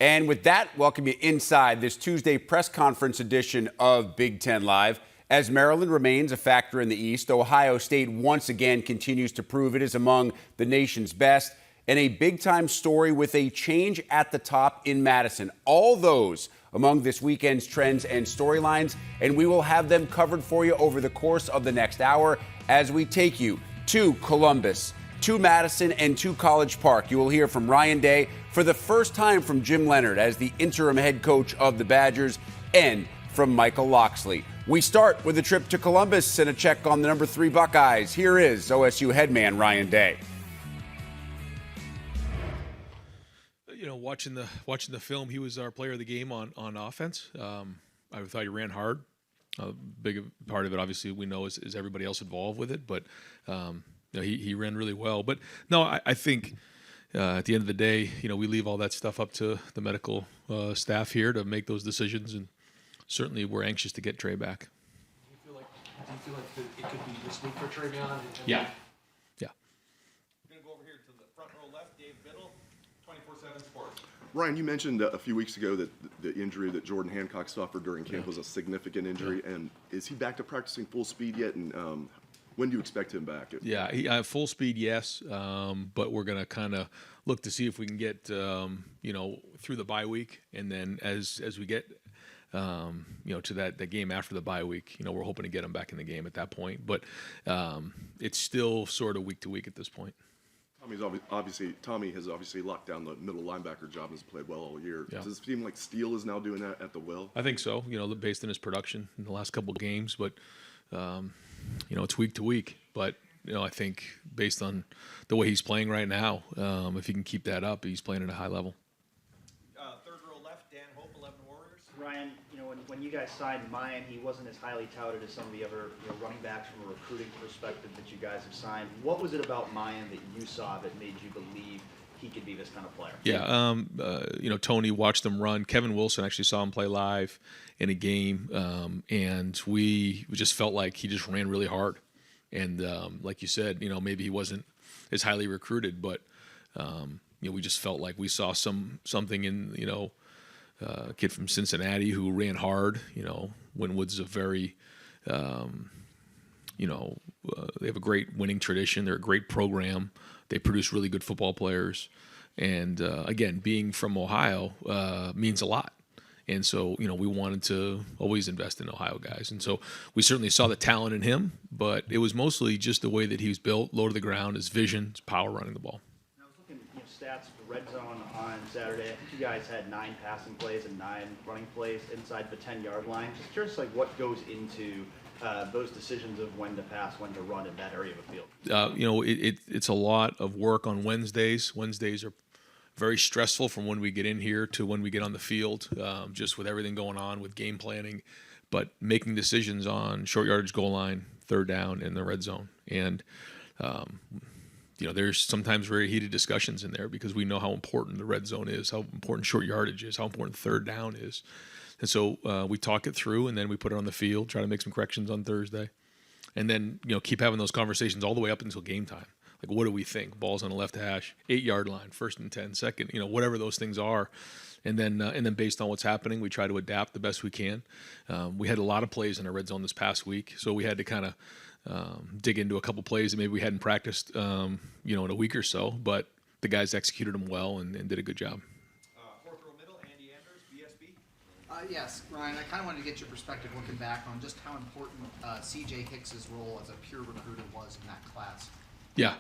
And with that, welcome you inside this Tuesday press conference edition of Big Ten Live. As Maryland remains a factor in the East, Ohio State once again continues to prove it is among the nation's best. And a big-time story with a change at the top in Madison. All those among this weekend's trends and storylines, and we will have them covered for you over the course of the next hour as we take you to Columbus, to Madison, and to College Park. You will hear from Ryan Day for the first time from Jim Leonhard as the interim head coach of the Badgers, and from Michael Locksley. We start with a trip to Columbus and a check on the number 3 Buckeyes. Here is OSU headman Ryan Day. You know, watching the film, he was our player of the game on offense. I thought he ran hard. A big part of it, obviously, we know is everybody else involved with it, but you know, he ran really well. But no, I think at the end of the day, you know, we leave all that stuff up to the medical staff here to make those decisions, and certainly we're anxious to get Trey back. Do you feel like it could be this week for Trey Beyond? Yeah. We're going to go over here to the front row left, Dave Biddle, 24/7 Sports. Ryan, you mentioned a few weeks ago that the injury that Jordan Hancock suffered during camp was a significant injury, and is he back to practicing full speed yet? And when do you expect him back? Yeah, full speed, yes, but we're going to kind of look to see if we can get you know, through the bye week, and then as we get you know, to that game after the bye week, you know, we're hoping to get him back in the game at that point. But it's still sort of week to week at this point. Tommy has obviously locked down the middle linebacker job and has played well all year. Yeah. Does it seem like Steele is now doing that at the will? I think so, you know, based on his production in the last couple of games. But, you know, it's week to week. But, you know, I think based on the way he's playing right now, if he can keep that up, he's playing at a high level. Third row left, Dan Hope, 11 Warriors. Ryan, you know, when you guys signed Mayan, he wasn't as highly touted as some of the other running backs from a recruiting perspective that you guys have signed. What was it about Mayan that you saw that made you believe he could be this kind of player? Yeah, you know, Tony watched them run. Kevin Wilson actually saw him play live in a game, and we just felt like he just ran really hard. And like you said, you know, maybe he wasn't as highly recruited, but you know, we just felt like we saw something in, you know, a kid from Cincinnati who ran hard. You know, Winwood's a very, you know, they have a great winning tradition. They're a great program. They produce really good football players. And again, being from Ohio means a lot. And so, you know, we wanted to always invest in Ohio guys. And so we certainly saw the talent in him, but it was mostly just the way that he was built, low to the ground, his vision, his power running the ball. I was looking at stats for red zone on Saturday. I think you guys had 9 passing plays and 9 running plays inside the 10-yard line. Just curious, like, what goes into those decisions of when to pass, when to run in that area of the field? You know, it's a lot of work on Wednesdays. Wednesdays are very stressful from when we get in here to when we get on the field, just with everything going on with game planning, but making decisions on short yardage goal line, third down, and the red zone. And, you know, there's sometimes very heated discussions in there because we know how important the red zone is, how important short yardage is, how important third down is. And so we talk it through, and then we put it on the field, try to make some corrections on Thursday, and then, you know, keep having those conversations all the way up until game time. Like, what do we think? Ball's on the left hash, 8-yard line, 1st and 10, second, you know, whatever those things are. And then based on what's happening, we try to adapt the best we can. We had a lot of plays in our red zone this past week, so we had to kind of dig into a couple plays that maybe we hadn't practiced, you know, in a week or so. But the guys executed them well and did a good job. Fourth row middle, Andy Andrews, BSB. Yes, Ryan, I kind of wanted to get your perspective looking back on just how important C.J. Hicks's role as a pure recruiter was in that class. Yeah,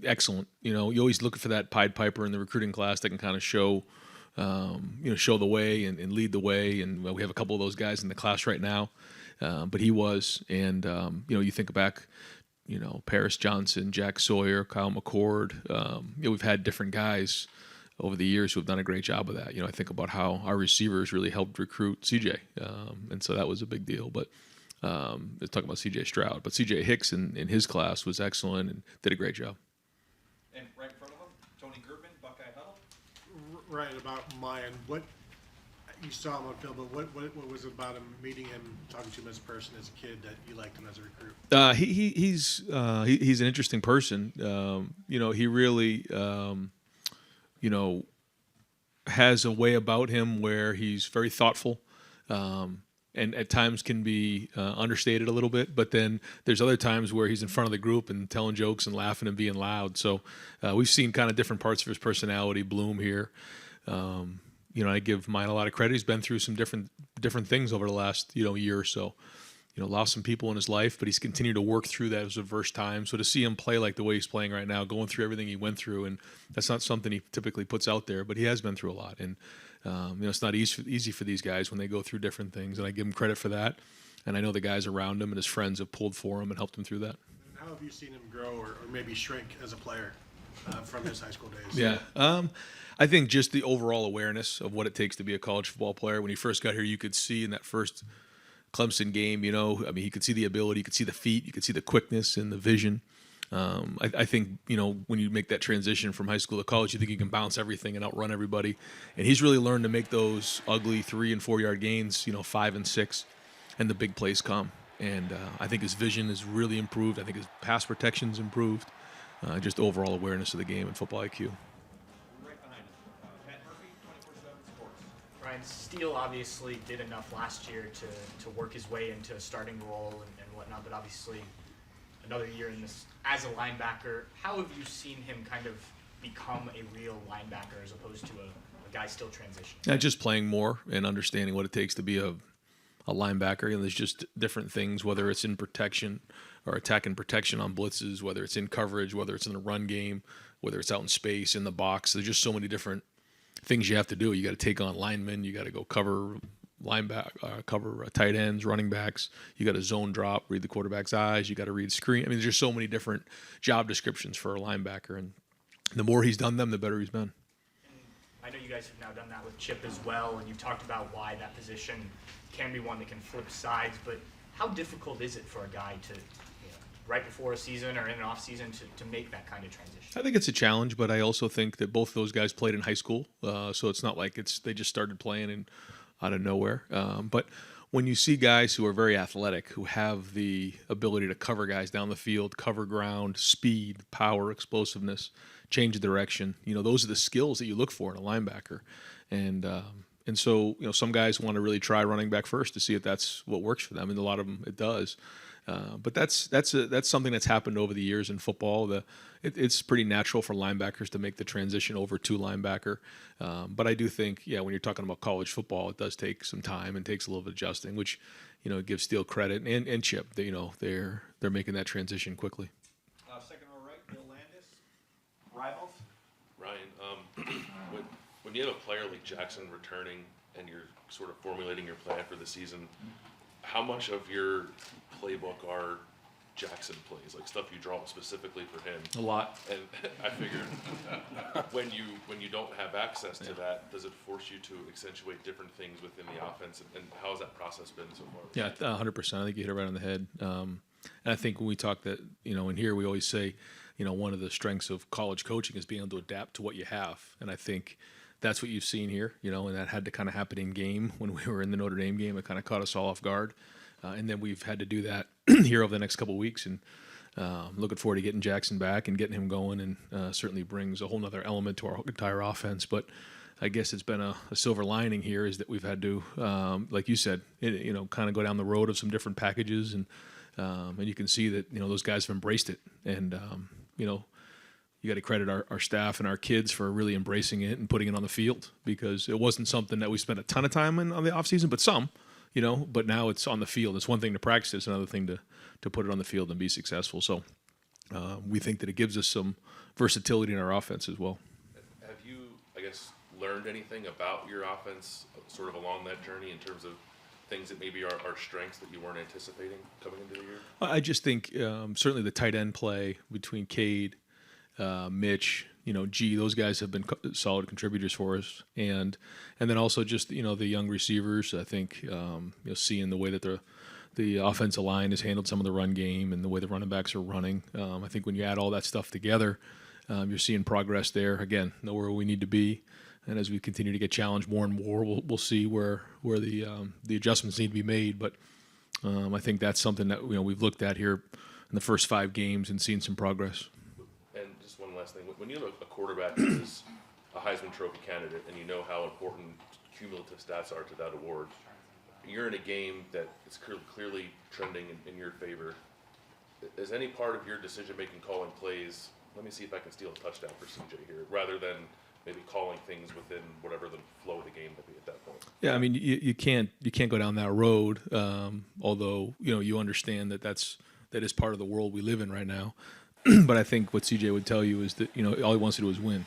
excellent. You know, you always look for that Pied Piper in the recruiting class that can kind of show, you know, show the way and lead the way. And we have a couple of those guys in the class right now, but he was. And you know, you think back, you know, Paris Johnson, Jack Sawyer, Kyle McCord. You know, we've had different guys over the years who have done a great job of that. You know, I think about how our receivers really helped recruit CJ, and so that was a big deal. But let's talk about C.J. Stroud. But C.J. Hicks in his class was excellent and did a great job. And right in front of him, Tony Gerben, Buckeye Huddle. Right, about Mayan. What you saw him on film, but what was it about him, meeting him, talking to him as a person, as a kid, that you liked him as a recruit? He's an interesting person. You know, he really you know, has a way about him where he's very thoughtful, and at times can be understated a little bit. But then there's other times where he's in front of the group and telling jokes and laughing and being loud. So we've seen kind of different parts of his personality bloom here. I give Mine a lot of credit. He's been through some different things over the last year or so. Lost some people in his life, but he's continued to work through those adverse times. So to see him play like the way he's playing right now, going through everything he went through, and that's not something he typically puts out there, but he has been through a lot. And it's not easy for these guys when they go through different things, and I give him credit for that. And I know the guys around him and his friends have pulled for him and helped him through that. And how have you seen him grow or maybe shrink as a player from his high school days? Yeah. I think just the overall awareness of what it takes to be a college football player. When he first got here, you could see in that first Clemson game, he could see the ability, you could see the feet, you could see the quickness and the vision. I think, when you make that transition from high school to college, you think you can bounce everything and outrun everybody. And he's really learned to make those ugly 3 and 4 yard gains, 5 and 6, and the big plays come. And I think his vision has really improved. I think his pass protection's improved. Just overall awareness of the game and football IQ. Right behind him, Pat Murphy, 24/7 Sports. Ryan Steele obviously did enough last year to work his way into a starting role and whatnot, but obviously another year in this as a linebacker. How have you seen him kind of become a real linebacker as opposed to a guy still transitioning? Yeah, just playing more and understanding what it takes to be a linebacker. There's just different things, whether it's in protection or attack and protection on blitzes, whether it's in coverage, whether it's in the run game, whether it's out in space, in the box. There's just so many different things you have to do. You got to take on linemen. You got to go cover cover tight ends, running backs. You got to zone drop, read the quarterback's eyes. You got to read screen. There's just so many different job descriptions for a linebacker, and the more he's done them, the better he's been. I know you guys have now done that with Chip as well, and you've talked about why that position can be one that can flip sides, but how difficult is it for a guy to, right before a season or in an off season to make that kind of transition? I think it's a challenge, but I also think that both those guys played in high school, so it's not like they just started playing and out of nowhere. But when you see guys who are very athletic, who have the ability to cover guys down the field, cover ground, speed, power, explosiveness, change of direction, those are the skills that you look for in a linebacker. And so, some guys want to really try running back first to see if that's what works for them, and a lot of them it does. But that's something that's happened over the years in football. It's pretty natural for linebackers to make the transition over to linebacker. But I do think, when you're talking about college football, it does take some time and takes a little bit of adjusting, which, gives Steele credit and Chip. They're making that transition quickly. Second row right, Bill Landis, Rivals. Ryan, when you have a player like Jackson returning and you're sort of formulating your plan for the season, how much of your playbook are Jackson plays, like stuff you draw specifically for him? A lot. And I figured when you don't have access to that, does it force you to accentuate different things within the offense? And how has that process been so far? Yeah, 100%. I think you hit it right on the head. And I think when we talk that, in here we always say, one of the strengths of college coaching is being able to adapt to what you have. And I think that's what you've seen here, and that had to kind of happen in game when we were in the Notre Dame game. It kind of caught us all off guard. And then we've had to do that here over the next couple of weeks. And looking forward to getting Jackson back and getting him going, and certainly brings a whole other element to our entire offense. But I guess it's been a silver lining here is that we've had to, like you said, kind of go down the road of some different packages. And you can see that, those guys have embraced it. And, you got to credit our staff and our kids for really embracing it and putting it on the field, because it wasn't something that we spent a ton of time on the offseason, but some, but now it's on the field. It's one thing to practice, it's another thing to put it on the field and be successful. So we think that it gives us some versatility in our offense as well. Have you, I guess, learned anything about your offense sort of along that journey in terms of things that maybe are strengths that you weren't anticipating coming into the year? I just think certainly the tight end play between Cade, Mitch, G, those guys have been solid contributors for us, and then also just the young receivers. I think seeing the way that the offensive line has handled some of the run game and the way the running backs are running. I think when you add all that stuff together, you're seeing progress there. Again, know where we need to be, and as we continue to get challenged more and more, we'll see where the adjustments need to be made. But I think that's something that we've looked at here in the first 5 games and seen some progress. And just one last thing, when you have a quarterback that is a Heisman Trophy candidate, and you know how important cumulative stats are to that award. You're in a game that is clearly trending in your favor. Is any part of your decision-making calling plays, let me see if I can steal a touchdown for CJ here, rather than maybe calling things within whatever the flow of the game will be at that point? Yeah, I mean, you can't go down that road. Although you understand that that is part of the world we live in right now. But I think what CJ would tell you is that all he wants to do is win.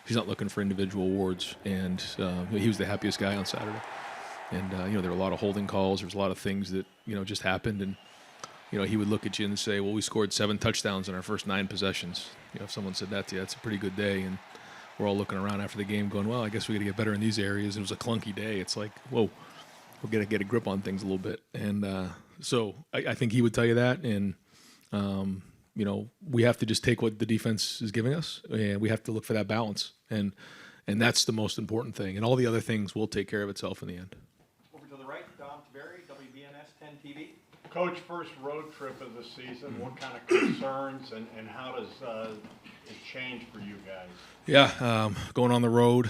He's not looking for individual awards, and he was the happiest guy on Saturday. And there were a lot of holding calls. There was a lot of things that just happened, and he would look at you and say, "Well, we scored 7 touchdowns in our first 9 possessions." If someone said that to you, that's a pretty good day. And we're all looking around after the game, going, "Well, I guess we got to get better in these areas." It was a clunky day. It's like, whoa, we're gonna get a grip on things a little bit. And so I think he would tell you that. And we have to just take what the defense is giving us, and we have to look for that balance. And that's the most important thing. And all the other things will take care of itself in the end. Over to the right, Dom Taveri, WBNS 10 TV. Coach, first road trip of the season. What kind of concerns and how does it change for you guys? Yeah, going on the road,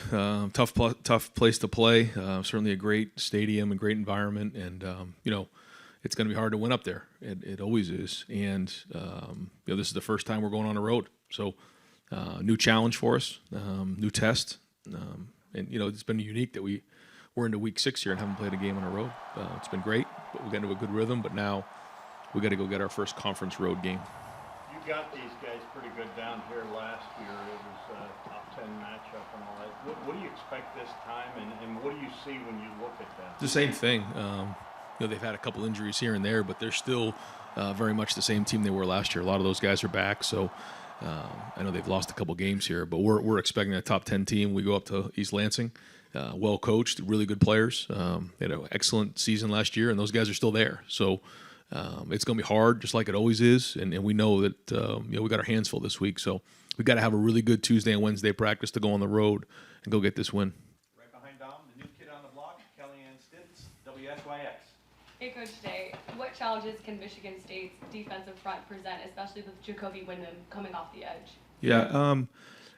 tough place to play. Certainly a great stadium and great environment, and it's going to be hard to win up there. It always is, and this is the first time we're going on the road, so new challenge for us, new test, and it's been unique that we're into week 6 here and haven't played a game on the road. It's been great, but we got into a good rhythm. But now we got to go get our first conference road game. You got these guys pretty good down here last year. It was a top 10 matchup and all that. What do you expect this time, and what do you see when you look at them? The same thing. They've had a couple injuries here and there, but they're still very much the same team they were last year. A lot of those guys are back, so I know they've lost a couple games here, but we're expecting a top 10 team. We go up to East Lansing, well coached, really good players. They had an excellent season last year, and those guys are still there. So it's going to be hard, just like it always is, and we know that we got our hands full this week. So we got to have a really good Tuesday and Wednesday practice to go on the road and go get this win. Right behind Dom, the new kid on the block, Kellyanne Stitz, WSYX. Hey, Coach Day, what challenges can Michigan State's defensive front present, especially with Jacoby Windham coming off the edge? Yeah,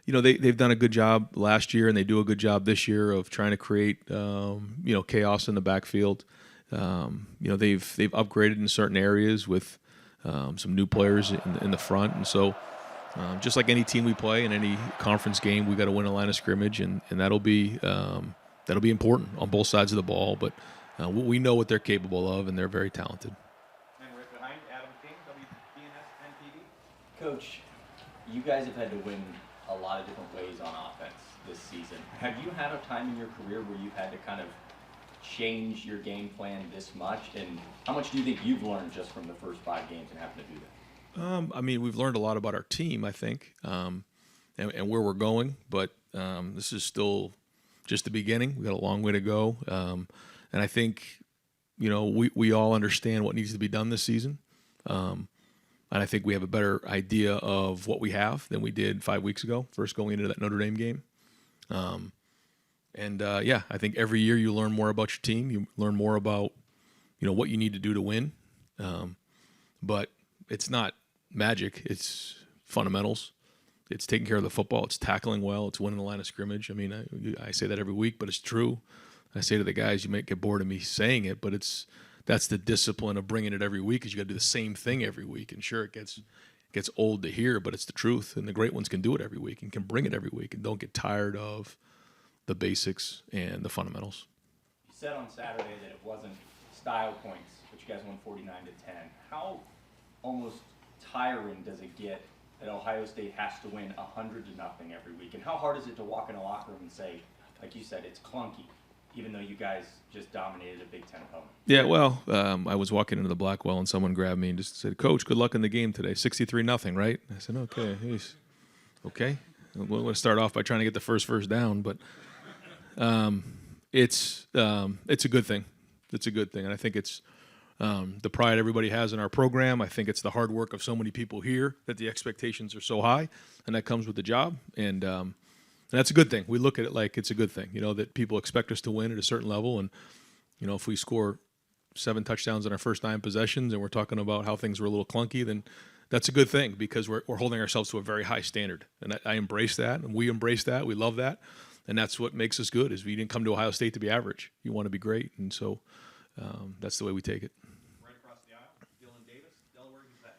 they've done a good job last year, and they do a good job this year of trying to create chaos in the backfield. They've upgraded in certain areas with some new players in the front, and so just like any team we play in any conference game, we got to win a line of scrimmage, and that'll be important on both sides of the ball. But we know what they're capable of, and they're very talented. And right behind, Adam King, WBNS 10 TV. Coach, you guys have had to win a lot of different ways on offense this season. Have you had a time in your career where you've had to kind of change your game plan this much? And how much do you think you've learned just from the first 5 games and having to do that? We've learned a lot about our team, I think, and where we're going. But this is still just the beginning. We got a long way to go. And I think, we all understand what needs to be done this season. And I think we have a better idea of what we have than we did 5 weeks ago, first going into that Notre Dame game. I think every year you learn more about your team. You learn more about, what you need to do to win. But it's not magic. It's fundamentals. It's taking care of the football. It's tackling well. It's winning the line of scrimmage. I say that every week, but it's true. I say to the guys, you might get bored of me saying it, but that's the discipline of bringing it every week, is you got to do the same thing every week. And sure, it gets old to hear, but it's the truth. And the great ones can do it every week and can bring it every week and don't get tired of the basics and the fundamentals. You said on Saturday that it wasn't style points, but you guys won 49-10. How almost tiring does it get that Ohio State has to win 100-0 every week? And how hard is it to walk in a locker room and say, like you said, it's clunky, even though you guys just dominated a Big Ten opponent? Yeah, well, I was walking into the Blackwell and someone grabbed me and just said, "Coach, good luck in the game today. 63-0, right?" I said, "Okay, okay." We're going to start off by trying to get the first down, but it's a good thing. It's a good thing, and I think it's the pride everybody has in our program. I think it's the hard work of so many people here that the expectations are so high, and that comes with the job, and that's a good thing. We look at it like it's a good thing, that people expect us to win at a certain level, and if we score 7 touchdowns in our first 9 possessions, and we're talking about how things were a little clunky, then that's a good thing because we're holding ourselves to a very high standard, and I embrace that, and we embrace that. We love that, and that's what makes us good. Is we didn't come to Ohio State to be average. You want to be great, and so that's the way we take it. Right across the aisle, Dylan Davis, Delaware Gazette.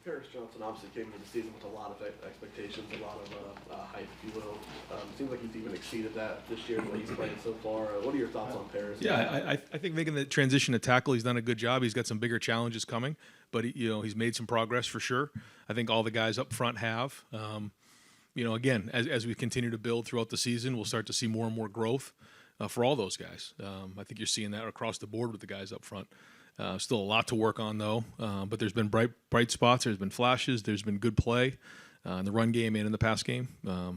Paris Johnson obviously came into the season with a lot of expectations, a lot of hype, if you will. Seems like he's even exceeded that this year, the way he's playing so far. What are your thoughts on Paris? Yeah, I think making the transition to tackle, he's done a good job. He's got some bigger challenges coming, but he's made some progress for sure. I think all the guys up front have. Again, as we continue to build throughout the season, we'll start to see more and more growth for all those guys. I think you're seeing that across the board with the guys up front. Still a lot to work on, though, but there's been bright spots. There's been flashes. There's been good play in the run game and in the pass game,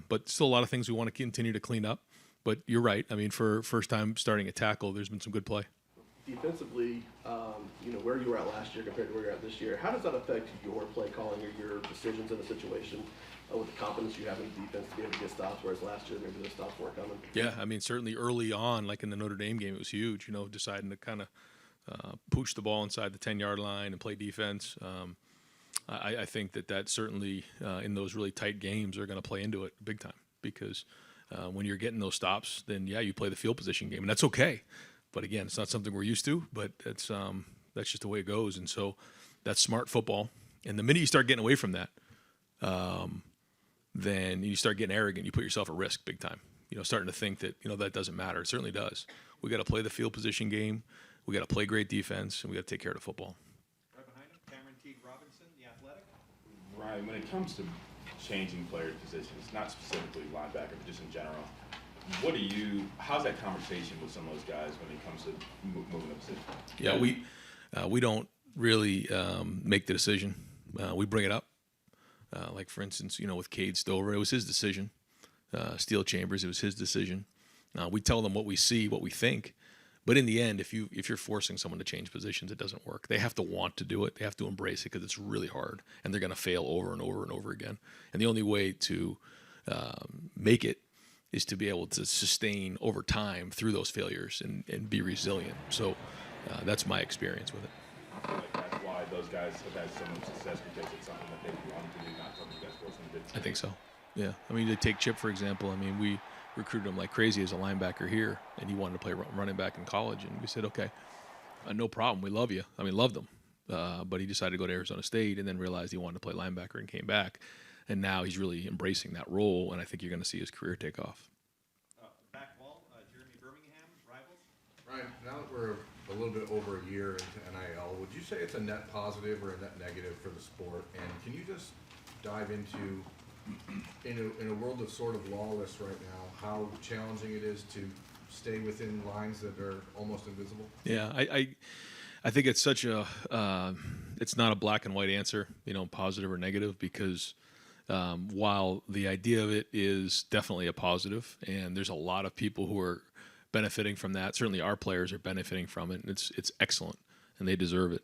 but still a lot of things we want to continue to clean up. But you're right. I mean, for first time starting a tackle, there's been some good play. Defensively, where you were at last year compared to where you're at this year, how does that affect your play calling or your decisions in a situation with the confidence you have in the defense to be able to get stops, whereas last year maybe those stops weren't coming? Yeah, I mean, certainly early on, like in the Notre Dame game, it was huge, deciding to kind of pooch the ball inside the 10-yard line and play defense. I think that certainly in those really tight games are going to play into it big time because when you're getting those stops, then, yeah, you play the field position game, and that's okay. But, again, it's not something we're used to, but that's just the way it goes. And so that's smart football. And the minute you start getting away from that, then you start getting arrogant. You put yourself at risk big time, starting to think that, that doesn't matter. It certainly does. We got to play the field position game. We got to play great defense, and we got to take care of the football. Right behind him, Cameron Teague Robinson, The Athletic. Ryan, when it comes to changing player positions, not specifically linebacker, but just in general, how's that conversation with some of those guys when it comes to moving the position? Yeah, we don't really make the decision. We bring it up. Like, for instance, with Cade Stover, it was his decision. Steel Chambers, it was his decision. We tell them what we see, what we think. But in the end, if you're forcing someone to change positions, it doesn't work. They have to want to do it. They have to embrace it because it's really hard, and they're going to fail over and over and over again. And the only way to make it is to be able to sustain over time through those failures and be resilient. So that's my experience with it. I feel like that's why those guys have had so much success, because it's something that they want to do, not something you guys force them to do. I think so. Yeah. I mean, they take Chip, for example. I mean, we recruited him like crazy as a linebacker here, and he wanted to play running back in college. And we said, okay, no problem. We love you. I mean, loved him. But he decided to go to Arizona State and then realized he wanted to play linebacker and came back. And now he's really embracing that role, and I think you're going to see his career take off. Back wall, Jeremy Birmingham, Rivals. Ryan, now that we're a little bit over a year into NIL, would you say it's a net positive or a net negative for the sport? And can you just dive into, in a world that's sort of lawless right now, how challenging it is to stay within lines that are almost invisible? Yeah, I think it's such a it's not a black and white answer, positive or negative, because while the idea of it is definitely a positive, and there's a lot of people who are benefiting from that. Certainly our players are benefiting from it, and it's excellent, and they deserve it.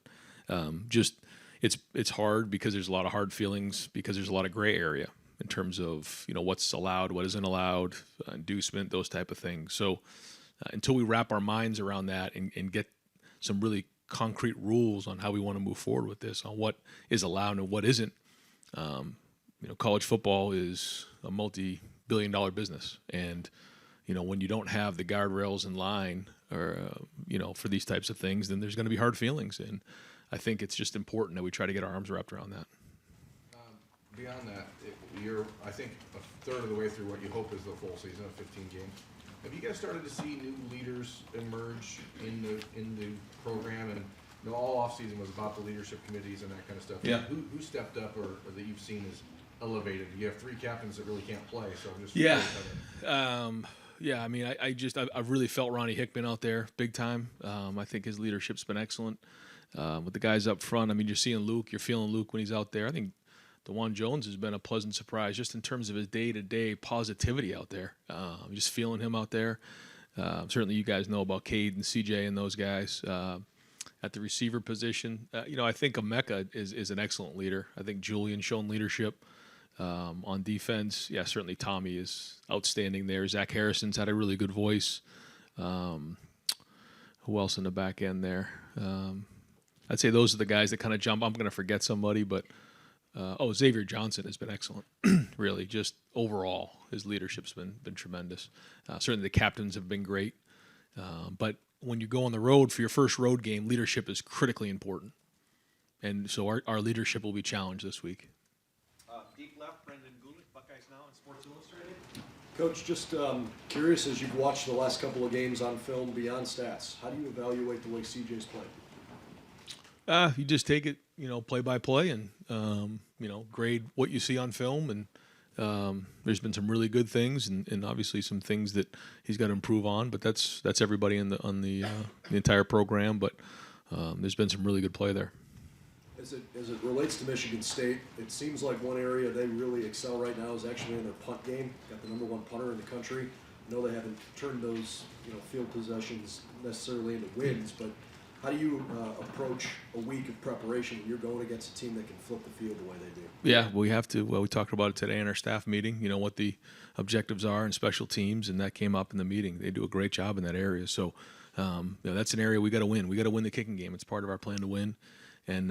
It's hard because there's a lot of hard feelings, because there's a lot of gray area in terms of what's allowed, what isn't allowed, inducement, those type of things. So until we wrap our minds around that and get some really concrete rules on how we want to move forward with this, on what is allowed and what isn't, college football is a multi-billion-dollar business, and when you don't have the guardrails in line, or for these types of things, then there's going to be hard feelings, and I think it's just important that we try to get our arms wrapped around that. Beyond that, you're, I think, a third of the way through what you hope is the full season of 15 games. Have you guys started to see new leaders emerge in the program? And all offseason was about the leadership committees and that kind of stuff. Yeah. Who stepped up or that you've seen is elevated? You have three captains that really can't play, so I'm just Yeah, I mean, I've really felt Ronnie Hickman out there big time. I think his leadership's been excellent. With the guys up front, I mean, you're seeing Luke, you're feeling Luke when he's out there. I think DeJuan Jones has been a pleasant surprise just in terms of his day-to-day positivity out there. Just feeling him out there. Certainly you guys know about Cade and CJ and those guys. At the receiver position, I think Emeka is an excellent leader. I think Julian's shown leadership. On defense, yeah, certainly Tommy is outstanding there. Zach Harrison's had a really good voice. Who else in the back end there? I'd say those are the guys that kind of jump. I'm going to forget somebody, but Xavier Johnson has been excellent. Really, just overall, his leadership's been tremendous. Certainly, the captains have been great. But when you go on the road for your first road game, leadership is critically important. And so our leadership will be challenged this week. Deep left, Brendan Gulick, Buckeyes Now and Sports Illustrated. Coach, just curious, as you've watched the last couple of games on film beyond stats, how do you evaluate the way CJ's played? You just take it, play by play, and grade what you see on film. And there's been some really good things, and obviously some things that he's got to improve on. But that's everybody on the entire program. But there's been some really good play there. As it relates to Michigan State, it seems like one area they really excel right now is actually in their punt game. Got the #1 punter in the country. I know they haven't turned those field possessions necessarily into wins, but how do you approach a week of preparation when you're going against a team that can flip the field the way they do? Yeah, we have to. Well, we talked about it today in our staff meeting, what the objectives are in special teams, and that came up in the meeting. They do a great job in that area. So that's an area we got to win. We got to win the kicking game. It's part of our plan to win. And,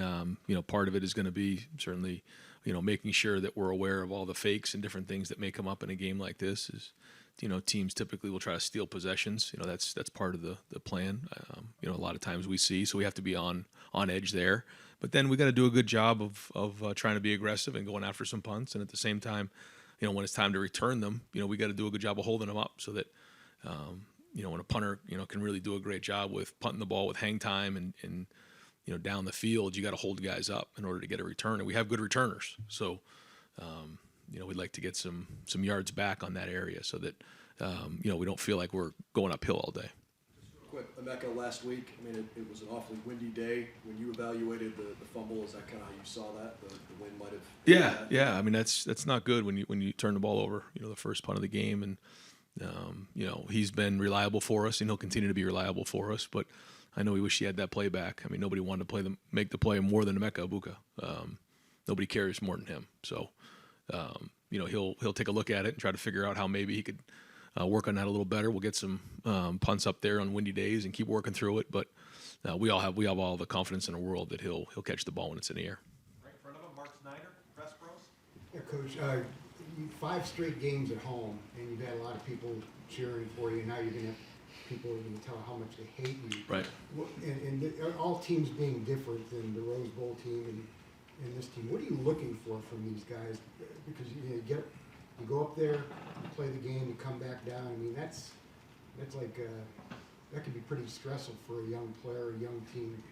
part of it is going to be certainly, making sure that we're aware of all the fakes and different things that may come up in a game like this. Is, teams typically will try to steal possessions. That's part of the plan. A lot of times we see, so we have to be on edge there. But then we got to do a good job of trying to be aggressive and going after some punts. And at the same time, when it's time to return them, we got to do a good job of holding them up so that, when a punter, can really do a great job with punting the ball with hang time and down the field, you got to hold guys up in order to get a return. And we have good returners. So, we'd like to get some yards back on that area so that, we don't feel like we're going uphill all day. Quick, Emeka, last week, it was an awfully windy day. When you evaluated the fumble, is that kind of how you saw that? The wind might have... Yeah. That's not good when you turn the ball over, the first punt of the game. And, he's been reliable for us, and he'll continue to be reliable for us. But I know we wish he had that play back. Nobody wanted to make the play more than Emeka Ibuka. Nobody cares more than him. So, he'll take a look at it and try to figure out how maybe he could work on that a little better. We'll get some punts up there on windy days and keep working through it. But we have all the confidence in the world that he'll catch the ball when it's in the air. Right in front of him, Mark Snyder, Press Bros. Yeah, Coach. 5 straight games at home, and you've had a lot of people cheering for you. Now you're going to have people are going to tell how much they hate you. Right. And all teams being different than the Rose Bowl team and this team. What are you looking for from these guys? Because you go up there, you play the game, you come back down. That's like that can be pretty stressful for a young player, a young team.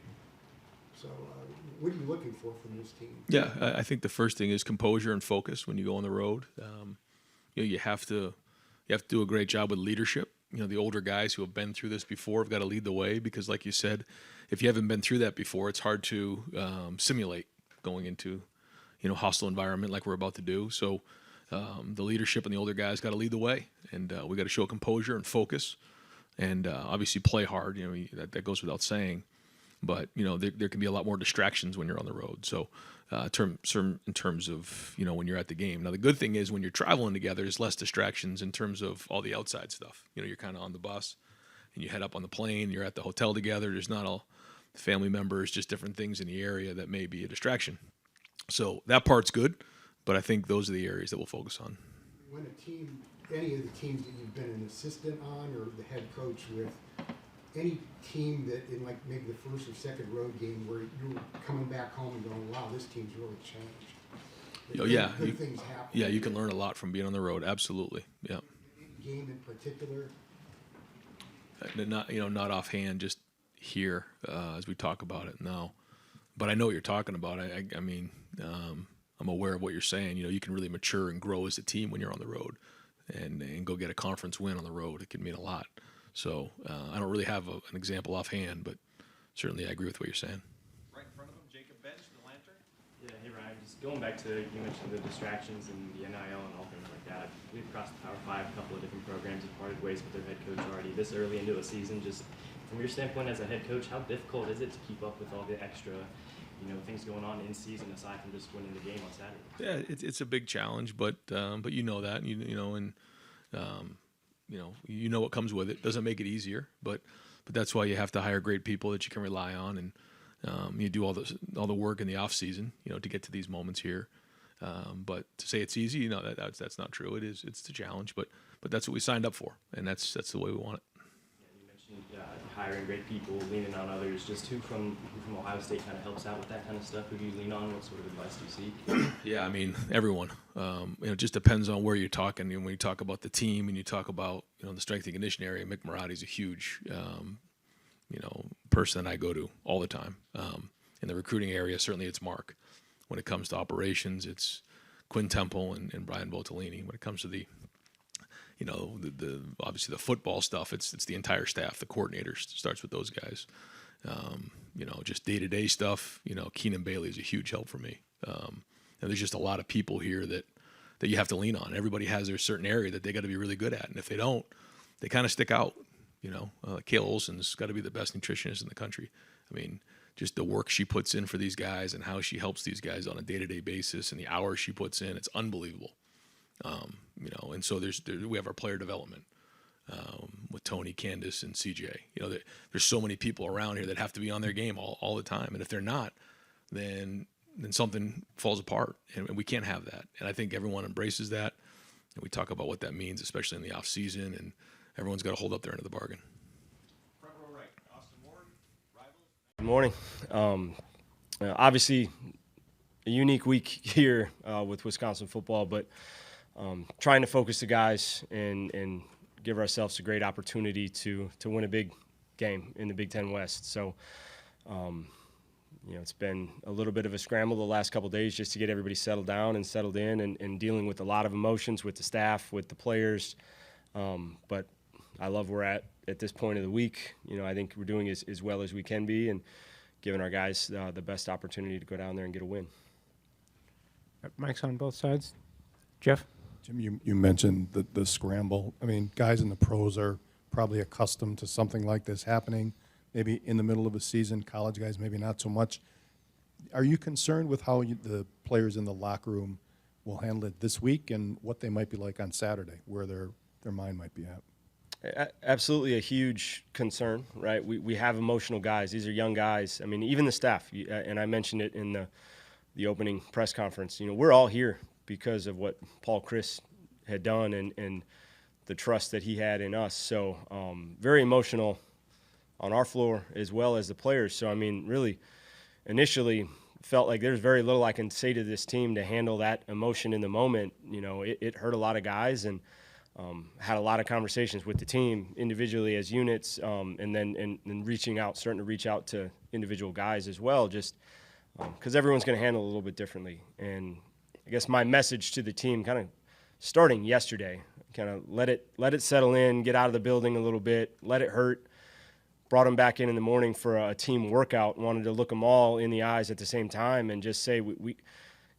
So, what are you looking for from this team? Yeah, I think the first thing is composure and focus when you go on the road. You have to do a great job with leadership. The older guys who have been through this before have got to lead the way because, like you said, if you haven't been through that before, it's hard to simulate going into, hostile environment like we're about to do. So the leadership and the older guys got to lead the way, and we got to show composure and focus, and obviously play hard. That goes without saying. But there can be a lot more distractions when you're on the road. So in terms of when you're at the game. Now the good thing is when you're traveling together, there's less distractions in terms of all the outside stuff. You're kind of on the bus, and you head up on the plane. You're at the hotel together. There's not all family members, just different things in the area that may be a distraction. So that part's good, but I think those are the areas that we'll focus on. When a team, any of the teams that you've been an assistant on or the head coach with, any team that in like maybe the first or second road game where you're coming back home and going, wow, this team's really changed. Good things happen. Yeah, you can learn a lot from being on the road. Absolutely. Yeah. Game in particular? Not offhand, just here as we talk about it now. But I know what you're talking about. I'm aware of what you're saying. You can really mature and grow as a team when you're on the road and go get a conference win on the road. It can mean a lot. So I don't really have an example offhand, but certainly I agree with what you're saying. Right in front of him, Jacob Bench, the Lantern. Yeah, hey Ryan, just going back to, you mentioned the distractions and the NIL and all things like that. We've crossed the Power 5, a couple of different programs have parted ways with their head coach already this early into the season. Just from your standpoint as a head coach, how difficult is it to keep up with all the extra things going on in season aside from just winning the game on Saturday? Yeah, it's a big challenge, but you know that, you know what comes with it. Doesn't make it easier, but that's why you have to hire great people that you can rely on, and you do all the work in the off season, to get to these moments here. But to say it's easy, that's not true. It's a challenge, but that's what we signed up for, and that's the way we want it. You mentioned hiring great people, leaning on others. Just who from Ohio State kind of helps out with that kind of stuff? Who do you lean on? What sort of advice do you seek? Yeah, I mean, everyone. It just depends on where you're talking. When you talk about the team and you talk about the strength and conditioning area, Mick Marotti's a huge person that I go to all the time. In the recruiting area, certainly it's Mark. When it comes to operations, it's Quinn Temple and Brian Boltolini. When it comes to the obviously the football stuff, it's the entire staff, the coordinators. Starts with those guys. Just day-to-day stuff. Keenan Bailey is a huge help for me. And there's just a lot of people here that you have to lean on. Everybody has their certain area that they got to be really good at, and if they don't, they kind of stick out. Kayla Olson's got to be the best nutritionist in the country. I mean, just the work she puts in for these guys and how she helps these guys on a day-to-day basis and the hours she puts in, it's unbelievable. And so we have our player development with Tony, Candace, and CJ. There's so many people around here that have to be on their game all the time, and if they're not, then something falls apart, and we can't have that. And I think everyone embraces that, and we talk about what that means, especially in the off season, and everyone's got to hold up their end of the bargain. Front row right, Austin Ward, Rivals. Good morning. Obviously, a unique week here with Wisconsin football, but trying to focus the guys and give ourselves a great opportunity to win a big game in the Big Ten West. So, it's been a little bit of a scramble the last couple of days just to get everybody settled down and settled in and dealing with a lot of emotions with the staff, with the players. But I love where we're at this point of the week. I think we're doing as well as we can be and giving our guys the best opportunity to go down there and get a win. Mike's on both sides. Jeff? Jim, you mentioned the scramble. I mean, guys in the pros are probably accustomed to something like this happening, maybe in the middle of a season. College guys, maybe not so much. Are you concerned with how the players in the locker room will handle it this week and what they might be like on Saturday, where their mind might be at? Absolutely a huge concern, right? We have emotional guys. These are young guys. I mean, even the staff, and I mentioned it in the opening press conference. We're all here because of what Paul Chris had done and the trust that he had in us. So very emotional on our floor as well as the players. So, I mean, really initially felt like there's very little I can say to this team to handle that emotion in the moment. It hurt a lot of guys and had a lot of conversations with the team individually as units and then starting to reach out to individual guys as well, just because everyone's going to handle it a little bit differently. And I guess my message to the team kind of starting yesterday, kind of let it settle in, get out of the building a little bit, let it hurt. Brought them back in the morning for a team workout, wanted to look them all in the eyes at the same time and just say we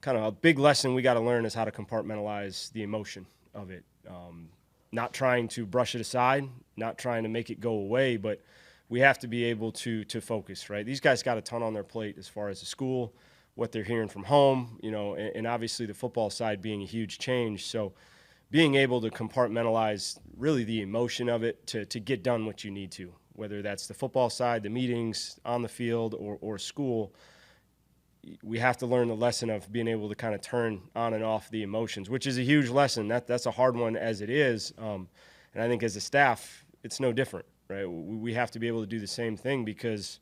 kind of a big lesson we got to learn is how to compartmentalize the emotion of it. Not trying to brush it aside, not trying to make it go away, but we have to be able to focus, right? These guys got a ton on their plate as far as the school, what they're hearing from home, and obviously the football side being a huge change. So being able to compartmentalize really the emotion of it to get done what you need to, whether that's the football side, the meetings on the field or school, we have to learn the lesson of being able to kind of turn on and off the emotions, which is a huge lesson. That's a hard one as it is. And I think as a staff, it's no different, right? We have to be able to do the same thing because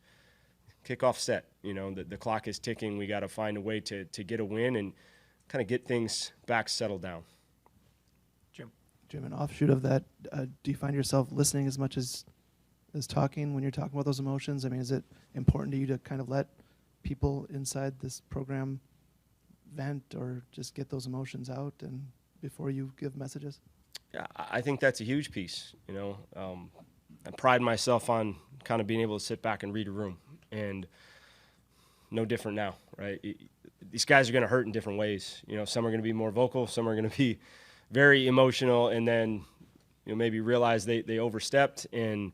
kickoff set, the clock is ticking. We got to find a way to get a win and kind of get things back settled down. Jim, an offshoot of that, do you find yourself listening as much as talking when you're talking about those emotions? I mean, is it important to you to kind of let people inside this program vent or just get those emotions out and before you give messages? Yeah, I think that's a huge piece. I pride myself on kind of being able to sit back and read a room, and no different now, right? These guys are going to hurt in different ways. Some are going to be more vocal, some are going to be very emotional, and then maybe realize they overstepped, and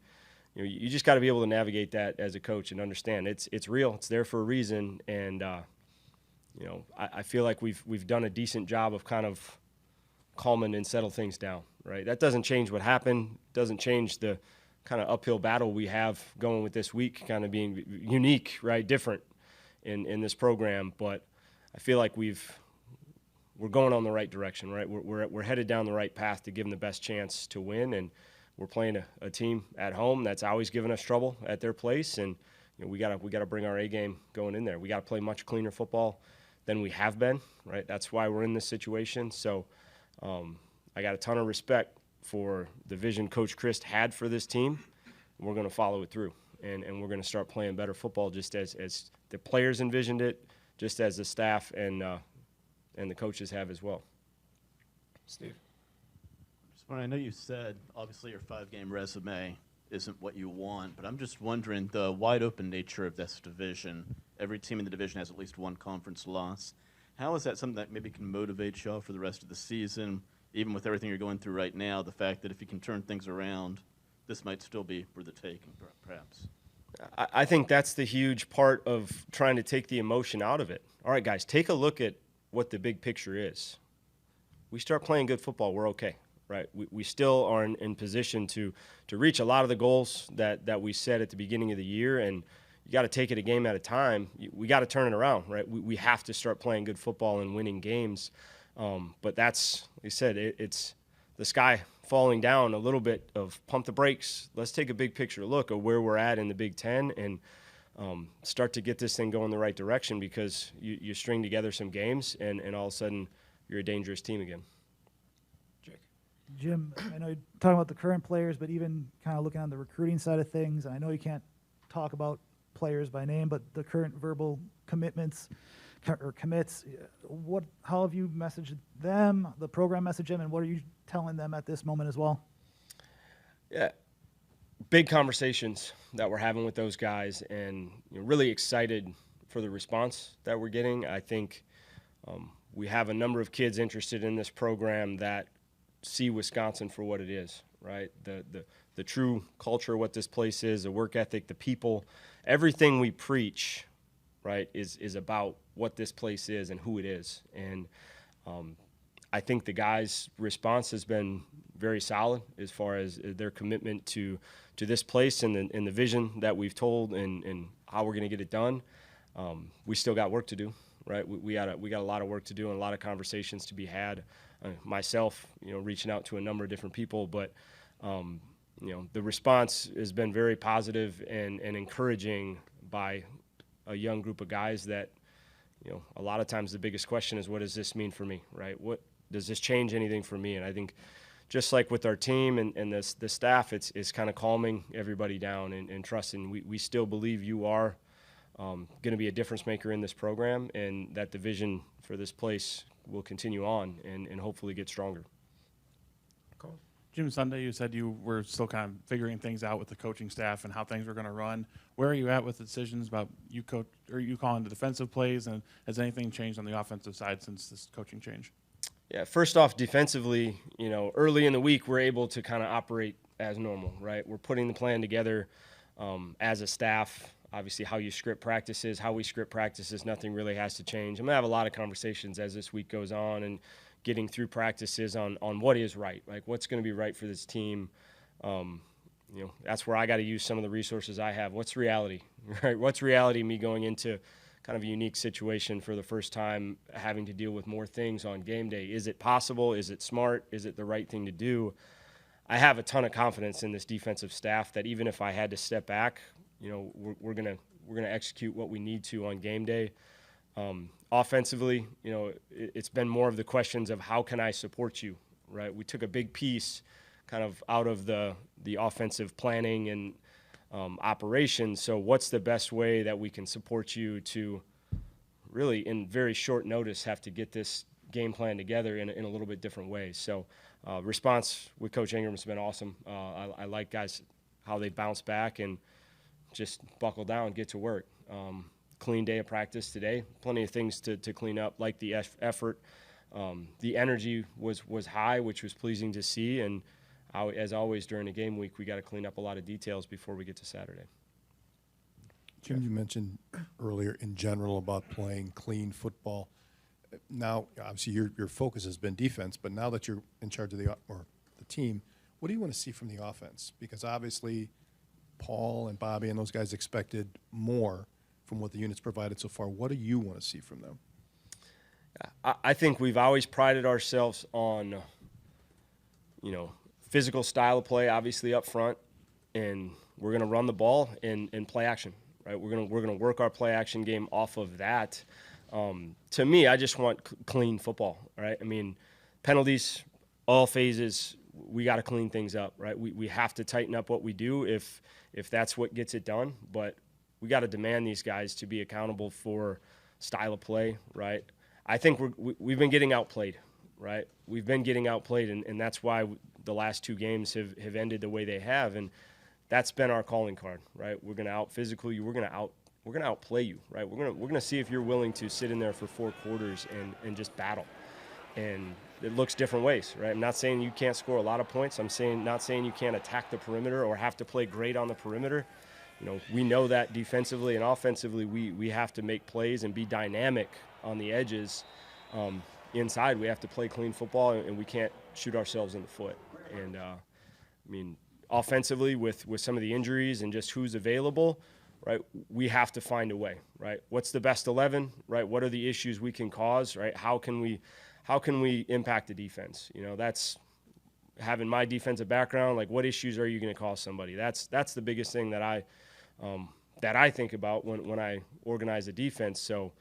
you just got to be able to navigate that as a coach and understand it's real, it's there for a reason, and I feel like we've done a decent job of kind of calming and settle things down, right? That doesn't change what happened, doesn't change the kind of uphill battle we have going with this week, kind of being unique, right, different in this program, but I feel like we've we're going on the right direction, right? We're headed down the right path to give them the best chance to win, and we're playing a team at home that's always given us trouble at their place, and we gotta bring our A game going in there. We gotta play much cleaner football than we have been, right? That's why we're in this situation. So I got a ton of respect for the vision Coach Christ had for this team. We're going to follow it through, and we're going to start playing better football just as the players envisioned it, just as the staff and the coaches have as well. Steve. I know you said, obviously, your 5-game resume isn't what you want, but I'm just wondering the wide open nature of this division. Every team in the division has at least one conference loss. How is that something that maybe can motivate you for the rest of the season, even with everything you're going through right now, the fact that if you can turn things around, this might still be for the taking, perhaps? I think that's the huge part of trying to take the emotion out of it. All right, guys, take a look at what the big picture is. We start playing good football, we're okay. Right, we still are in position to reach a lot of the goals that we set at the beginning of the year, and you got to take it a game at a time. We got to turn it around, right? We have to start playing good football and winning games. But that's, like I said, it's the sky falling down a little bit of pump the brakes. Let's take a big picture look of where we're at in the Big Ten and start to get this thing going the right direction, because you string together some games and all of a sudden you're a dangerous team again. Jim, I know you're talking about the current players, but even kind of looking on the recruiting side of things, and I know you can't talk about players by name, but the current verbal commitments or commits, how have you messaged them, the program messaged them, and what are you telling them at this moment as well? Yeah, big conversations that we're having with those guys, and really excited for the response that we're getting. I think we have a number of kids interested in this program that see Wisconsin for what it is, right? The true culture of what this place is, the work ethic, the people, everything we preach, right, is about what this place is and who it is. And I think the guys' response has been very solid as far as their commitment to this place and the vision that we've told and how we're going to get it done. We still got work to do, right? We got a lot of work to do and a lot of conversations to be had. Myself, reaching out to a number of different people, but the response has been very positive and encouraging by a young group of guys that, a lot of times the biggest question is, what does this mean for me, right? What does this change anything for me? And I think just like with our team and the staff, it's kind of calming everybody down and trusting. We still believe you are going to be a difference maker in this program, and that the vision for this place will continue on and hopefully get stronger. Jim, Sunday you said you were still kind of figuring things out with the coaching staff and how things were going to run. Where are you at with the decisions about you calling the defensive plays, and has anything changed on the offensive side since this coaching change? Yeah, first off, defensively, early in the week we're able to kind of operate as normal, right? We're putting the plan together as a staff. Obviously, how you script practices, how we script practices, nothing really has to change. I'm going to have a lot of conversations as this week goes on and getting through practices on what is right, like what's going to be right for this team. That's where I got to use some of the resources I have. What's reality, right? What's reality me going into kind of a unique situation for the first time, having to deal with more things on game day? Is it possible? Is it smart? Is it the right thing to do? I have a ton of confidence in this defensive staff that even if I had to step back, we're gonna execute what we need to on game day. Offensively, it's been more of the questions of how can I support you, right? We took a big piece kind of out of the offensive planning and operations. So what's the best way that we can support you to really, in very short notice, have to get this game plan together in a little bit different way? So response with Coach Ingram has been awesome. I like guys how they bounce back and just buckle down, get to work. Clean day of practice today. Plenty of things to clean up, like the effort. The energy was high, which was pleasing to see. And as always during a game week, we got to clean up a lot of details before we get to Saturday. Jim, you mentioned earlier in general about playing clean football. Now, obviously, your focus has been defense, but now that you're in charge of the team, what do you want to see from the offense? Because obviously, Paul and Bobby and those guys expected more from what the units provided so far. What do you want to see from them? I think we've always prided ourselves on, physical style of play, obviously up front, and we're going to run the ball and play action, right? We're going to work our play action game off of that. To me, I just want clean football, right? I mean, penalties, all phases, we got to clean things up, right? We have to tighten up what we do if that's what gets it done, but we got to demand these guys to be accountable for style of play, right? I think we've been getting outplayed, right? We've been getting outplayed, and that's why the last 2 games have ended the way they have, and that's been our calling card, right? We're going to out-physical you. We're going to outplay you, right? We're going to see if you're willing to sit in there for 4 quarters and just battle. And it looks different ways, right? I'm not saying you can't score a lot of points. I'm not saying you can't attack the perimeter or have to play great on the perimeter. We know that defensively and offensively we have to make plays and be dynamic on the edges. Inside, we have to play clean football, and we can't shoot ourselves in the foot. And, offensively with some of the injuries and just who's available, right, we have to find a way, right? What's the best 11, right? What are the issues we can cause, right? How can we impact the defense? That's having my defensive background. Like, what issues are you going to cause somebody? That's the biggest thing that I think about when I organize a defense. So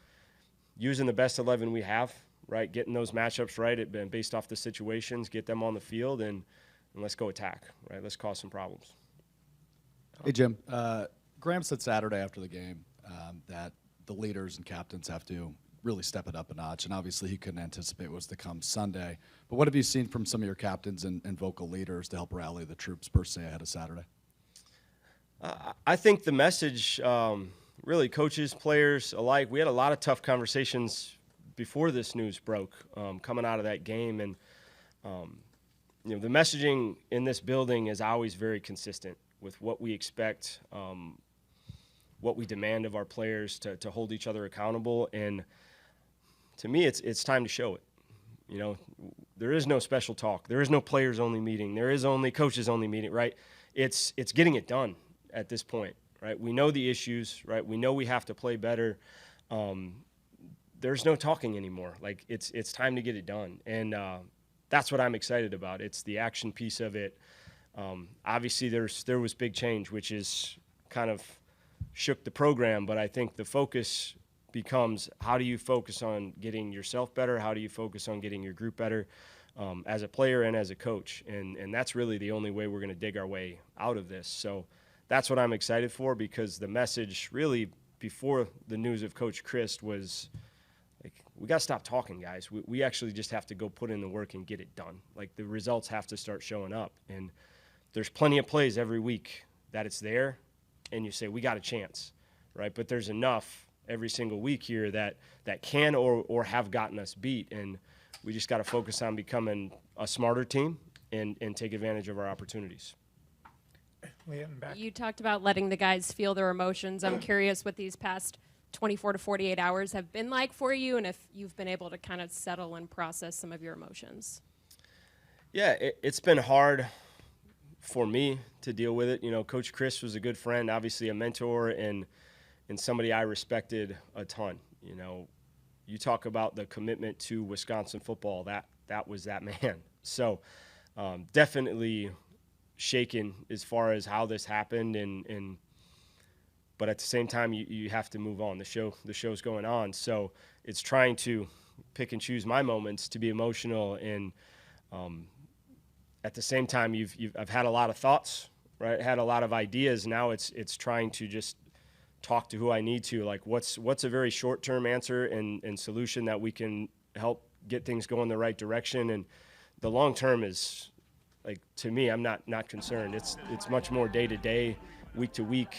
using the best 11 we have, right, getting those matchups right, based off the situations, get them on the field, and let's go attack, right? Let's cause some problems. Hey, Jim. Graham said Saturday after the game that the leaders and captains have to really step it up a notch, and obviously he couldn't anticipate what's to come Sunday. But what have you seen from some of your captains and vocal leaders to help rally the troops per se ahead of Saturday? I think the message, really, coaches, players alike, we had a lot of tough conversations before this news broke coming out of that game. And, the messaging in this building is always very consistent with what we expect, what we demand of our players to hold each other accountable. And to me, it's time to show it. There is no special talk. There is no players-only meeting. There is only coaches-only meeting, right? It's getting it done at this point, right? We know the issues, right? We know we have to play better. There's no talking anymore. Like, it's time to get it done. And that's what I'm excited about. It's the action piece of it. Obviously, there was big change, which is kind of shook the program, but I think the focus becomes, how do you focus on getting yourself better? How do you focus on getting your group better as a player and as a coach? And that's really the only way we're going to dig our way out of this. So that's what I'm excited for, because the message really before the news of Coach Christ was, like, we got to stop talking, guys. We actually just have to go put in the work and get it done. Like, the results have to start showing up. And there's plenty of plays every week that it's there, and you say, we got a chance, right? But there's enough every single week here that can or have gotten us beat. And we just got to focus on becoming a smarter team and take advantage of our opportunities. You talked about letting the guys feel their emotions. I'm curious what these past 24 to 48 hours have been like for you, and if you've been able to kind of settle and process some of your emotions. Yeah, it's been hard for me to deal with it. Coach Chris was a good friend, obviously a mentor, and somebody I respected a ton. You talk about the commitment to Wisconsin football, that was that man. So definitely shaken as far as how this happened, but at the same time you have to move on. The show's going on, so it's trying to pick and choose my moments to be emotional, and at the same time I've had a lot of thoughts, right? Had a lot of ideas. Now it's trying to just talk to who I need to, like what's a very short-term answer and solution that we can help get things going the right direction, and the long term is, like, to me, I'm not concerned. It's much more day to day, week to week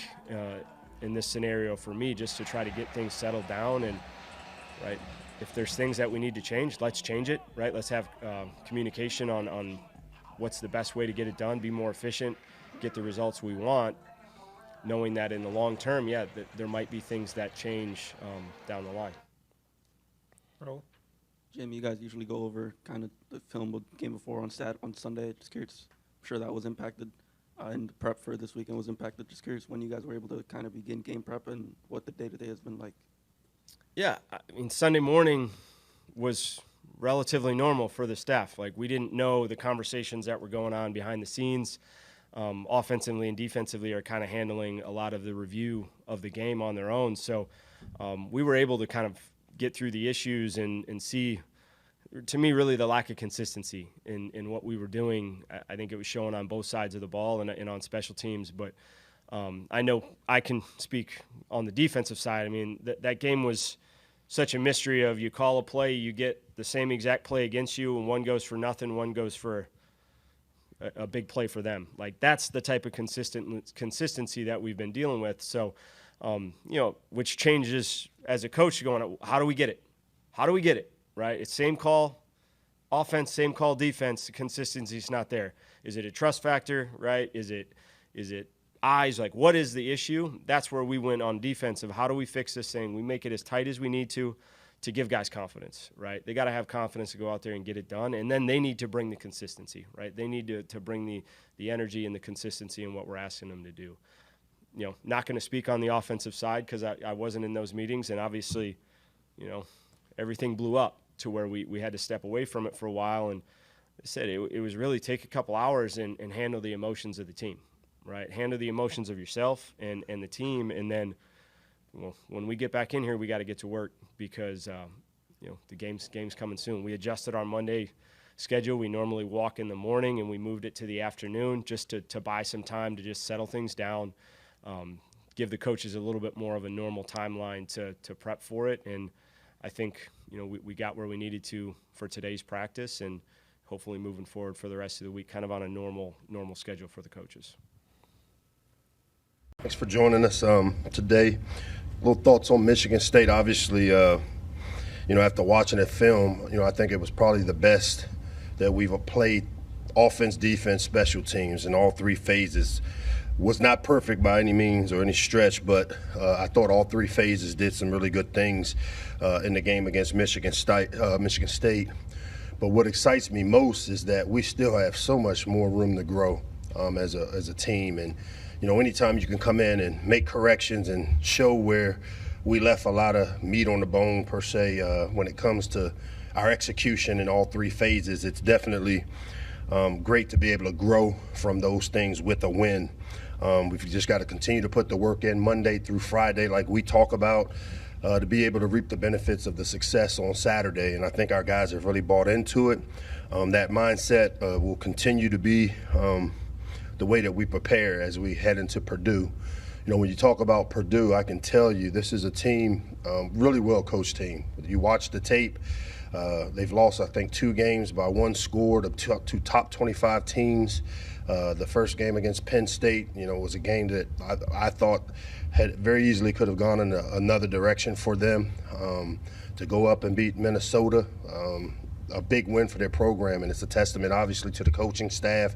in this scenario for me, just to try to get things settled down. And right, if there's things that we need to change, let's change it. Right, let's have communication on what's the best way to get it done, be more efficient, get the results we want, knowing that in the long term, that there might be things that change down the line. Jim, you guys usually go over kind of the film of the game before on Sunday. Just curious, I'm sure that was impacted, and the prep for this weekend was impacted. Just curious when you guys were able to kind of begin game prep and what the day-to-day has been like. Yeah, I mean, Sunday morning, was relatively normal for the staff. Like, we didn't know the conversations that were going on behind the scenes. Offensively and defensively are kind of handling a lot of the review of the game on their own. So we were able to kind of get through the issues and see, to me, really the lack of consistency in what we were doing. I think it was showing on both sides of the ball and on special teams. But I know I can speak on the defensive side. I mean, that game was such a mystery of, you call a play, you get the same exact play against you, and one goes for nothing, one goes for a big play for them. Like, that's the type of consistency that we've been dealing with. So, which changes as a coach going, how do we get it? How do we get it? Right? It's same call offense, same call defense. The consistency's not there. Is it a trust factor? Right? Is it eyes? Like, what is the issue? That's where we went on defense of, how do we fix this thing? We make it as tight as we need to give guys confidence, right? They got to have confidence to go out there and get it done. And then they need to bring the consistency, right? They need to bring the energy and the consistency in what we're asking them to do. Not going to speak on the offensive side because I wasn't in those meetings. And obviously, everything blew up to where we had to step away from it for a while. And I said it was really take a couple hours and handle the emotions of the team, right? Handle the emotions of yourself and the team. And then, when we get back in here, we got to get to work because, the game's coming soon. We adjusted our Monday schedule. We normally walk in the morning, and we moved it to the afternoon just to buy some time to just settle things down, give the coaches a little bit more of a normal timeline to prep for it. And I think, we got where we needed to for today's practice, and hopefully moving forward for the rest of the week, kind of on a normal schedule for the coaches. Thanks for joining us today. Little thoughts on Michigan State. Obviously, after watching that film, I think it was probably the best that we've played offense, defense, special teams in all three phases. Was not perfect by any means or any stretch, but I thought all three phases did some really good things in the game against Michigan State. But what excites me most is that we still have so much more room to grow as a team. And anytime you can come in and make corrections and show where we left a lot of meat on the bone, per se, when it comes to our execution in all three phases, it's definitely great to be able to grow from those things with a win. We've just got to continue to put the work in Monday through Friday, like we talk about, to be able to reap the benefits of the success on Saturday. And I think our guys have really bought into it. That mindset will continue to be the way that we prepare as we head into Purdue. When you talk about Purdue, I can tell you this is a team, really well-coached team. You watch the tape, they've lost, I think, 2 games by 1 score to 2 top 25 teams. The first game against Penn State, was a game that I thought had very easily could have gone in another direction for them. To go up and beat Minnesota, a big win for their program, and it's a testament, obviously, to the coaching staff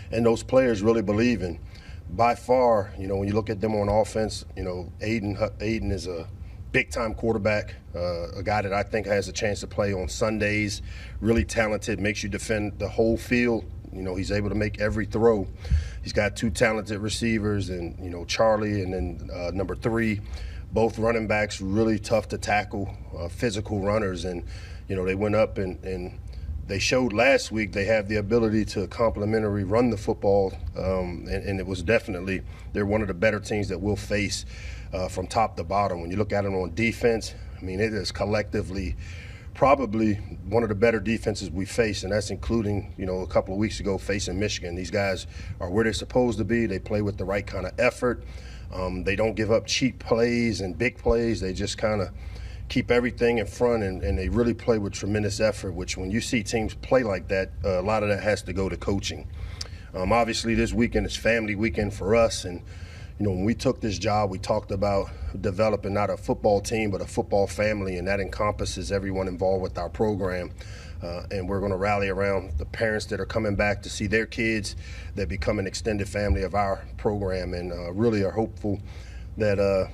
and those players really believing. By far, when you look at them on offense, Aiden is a big-time quarterback, a guy that I think has a chance to play on Sundays, really talented, makes you defend the whole field. He's able to make every throw. He's got 2 talented receivers, and, Charlie and then number 3, both running backs, really tough to tackle, physical runners. And, they went up and they showed last week they have the ability to complementary run the football, and it was definitely, they're one of the better teams that we'll face from top to bottom. When you look at them on defense, it is collectively probably one of the better defenses we face, and that's including, a couple of weeks ago facing Michigan. These guys are where they're supposed to be. They play with the right kind of effort. They don't give up cheap plays and big plays. They just kind of keep everything in front, and they really play with tremendous effort, which when you see teams play like that, a lot of that has to go to coaching. Obviously, this weekend is family weekend for us, and when we took this job, we talked about developing not a football team, but a football family, and that encompasses everyone involved with our program. And we're going to rally around the parents that are coming back to see their kids that become an extended family of our program, and really are hopeful that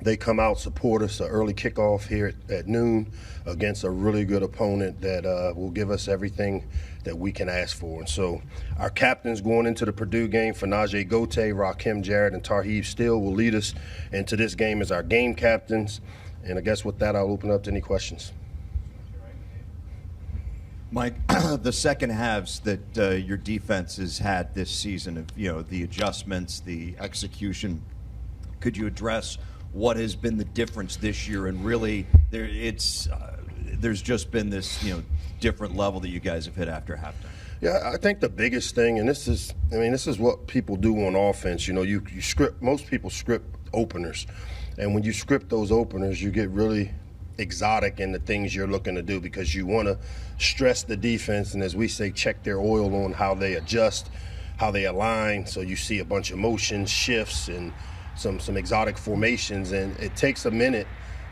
they come out, support us. An early kickoff here at noon against a really good opponent that will give us everything that we can ask for. And so our captains going into the Purdue game, Fanaje Gote, Rakim Jarrett, and Tarheeb Steele will lead us into this game as our game captains. And I guess with that, I'll open up to any questions. Mike, the second halves that your defense has had this season, of the adjustments, the execution, could you address what has been the difference this year? And really, there's just been this different level that you guys have hit after halftime. Yeah, I think the biggest thing, and this is what people do on offense. You script. Most people script openers, and when you script those openers, you get really exotic in the things you're looking to do because you want to stress the defense, and as we say, check their oil on how they adjust, how they align. So you see a bunch of motion shifts and some exotic formations, and it takes a minute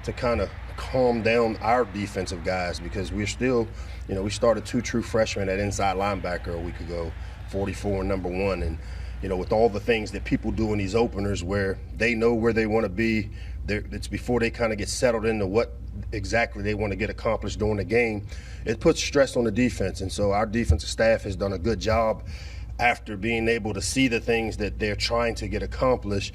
to kind of calm down our defensive guys because we're still, we started 2 true freshmen at inside linebacker a week ago, 44 and number 1, and with all the things that people do in these openers where they know where they want to be, it's before they kind of get settled into what exactly they want to get accomplished during the game. It puts stress on the defense, and so our defensive staff has done a good job after being able to see the things that they're trying to get accomplished,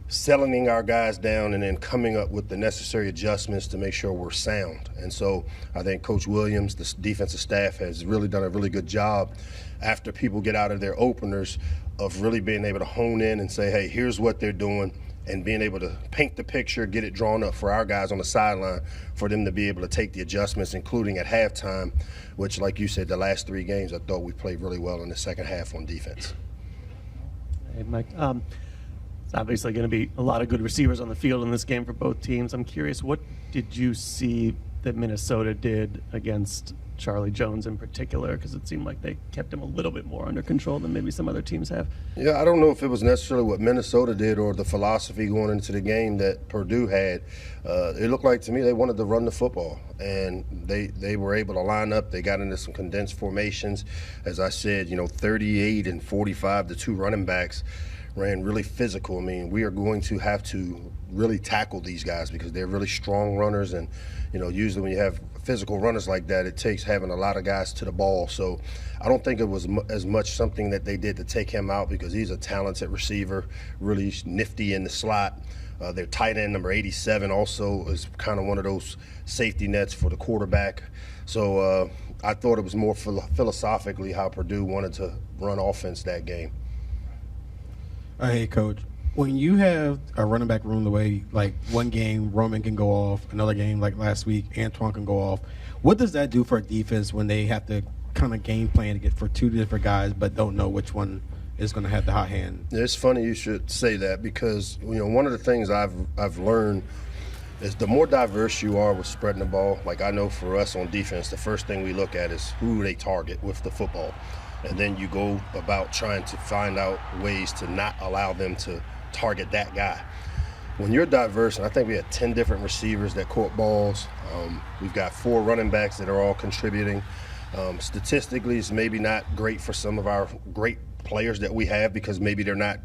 settling our guys down and then coming up with the necessary adjustments to make sure we're sound. And so I think Coach Williams, the defensive staff, has really done a really good job after people get out of their openers of really being able to hone in and say, hey, here's what they're doing, and being able to paint the picture, get it drawn up for our guys on the sideline for them to be able to take the adjustments, including at halftime, which, like you said, the last 3 games, I thought we played really well in the second half on defense. Hey, Mike. It's obviously going to be a lot of good receivers on the field in this game for both teams. I'm curious, what did you see that Minnesota did against Charlie Jones in particular? Because it seemed like they kept him a little bit more under control than maybe some other teams have. Yeah, I don't know if it was necessarily what Minnesota did or the philosophy going into the game that Purdue had. It looked like to me they wanted to run the football, and they were able to line up. They got into some condensed formations. As I said, 38 and 45, the 2 running backs ran really physical. I mean, we are going to have to really tackle these guys because they're really strong runners, and usually when you have physical runners like that, it takes having a lot of guys to the ball. So I don't think it was as much something that they did to take him out because he's a talented receiver, really nifty in the slot. Their tight end, number 87, also is kind of one of those safety nets for the quarterback. So I thought it was more philosophically how Purdue wanted to run offense that game. Hey, Coach. When you have a running back room the way, like one game Roman can go off, another game like last week Antoine can go off, what does that do for a defense when they have to kind of game plan to get for 2 different guys but don't know which one is going to have the hot hand? It's funny you should say that because one of the things I've learned is the more diverse you are with spreading the ball. Like I know for us on defense, the first thing we look at is who they target with the football. And then you go about trying to find out ways to not allow them to target that guy. When you're diverse, and I think we had 10 different receivers that caught balls. We've got 4 running backs that are all contributing. Statistically, it's maybe not great for some of our great players that we have because maybe they're not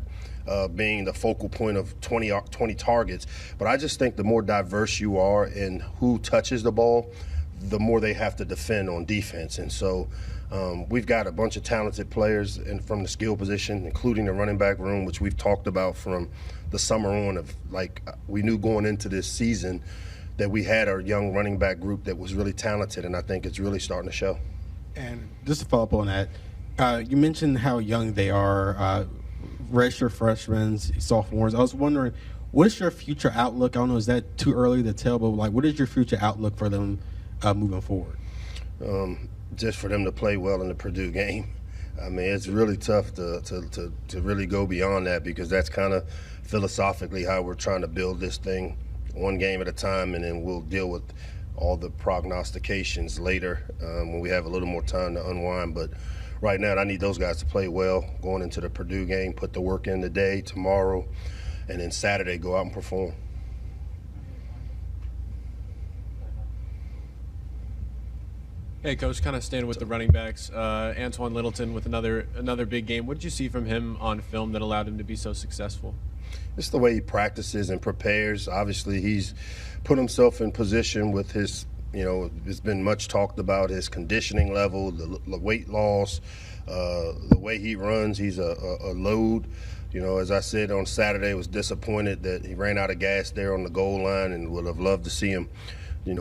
being the focal point of 20 targets. But I just think the more diverse you are in who touches the ball, the more they have to defend on defense. And so we've got a bunch of talented players from the skill position, including the running back room, which we've talked about from the summer on. Of like we knew going into this season that we had our young running back group that was really talented, and I think it's really starting to show. And just to follow up on that, you mentioned how young they are, redshirt freshmen, sophomores. I was wondering, what is your future outlook? I don't know, is that too early to tell, but like, what is your future outlook for them moving forward? Just for them to play well in the Purdue game. I mean, it's really tough to really go beyond that because that's kind of philosophically how we're trying to build this thing, one game at a time, and then we'll deal with all the prognostications later when we have a little more time to unwind. But right now, I need those guys to play well going into the Purdue game, put the work in today, tomorrow, and then Saturday go out and perform. Hey, Coach, kind of staying with the running backs. Antoine Littleton with another big game. What did you see from him on film that allowed him to be so successful? It's the way he practices and prepares. Obviously, he's put himself in position with his, it's been much talked about, his conditioning level, the weight loss, the way he runs. He's a load. As I said on Saturday, I was disappointed that he ran out of gas there on the goal line and would have loved to see him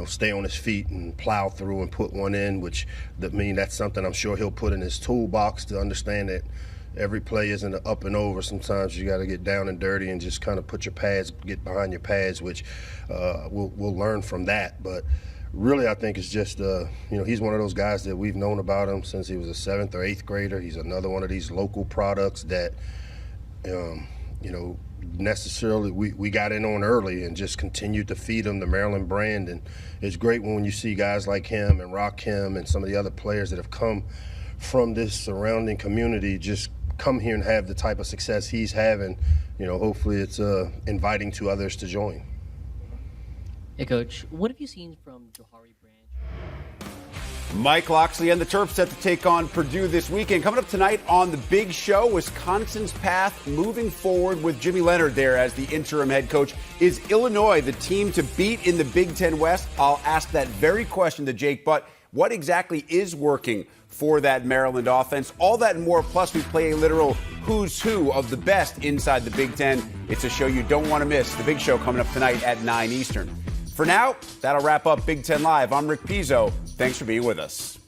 stay on his feet and plow through and put one in, that's something I'm sure he'll put in his toolbox to understand that every play isn't an up and over. Sometimes you got to get down and dirty and just kind of put your pads, get behind your pads, which we'll learn from that. But really, I think it's just, he's one of those guys that we've known about him since he was a 7th or 8th grader. He's another one of these local products that, necessarily we got in on early and just continued to feed him the Maryland brand. And it's great when you see guys like him and Rakim and some of the other players that have come from this surrounding community just come here and have the type of success he's having. Hopefully it's inviting to others to join. Hey, Coach, what have you seen from Johari Branch? Mike Locksley and the Terps set to take on Purdue this weekend. Coming up tonight on The Big Show, Wisconsin's path moving forward with Jimmy Leonhard there as the interim head coach. Is Illinois the team to beat in the Big Ten West? I'll ask that very question to Jake Butt. What exactly is working for that Maryland offense? All that and more, plus we play a literal who's who of the best inside the Big Ten. It's a show you don't want to miss. The Big Show coming up tonight at 9 Eastern. For now, that'll wrap up Big Ten Live. I'm Rick Pizzo. Thanks for being with us.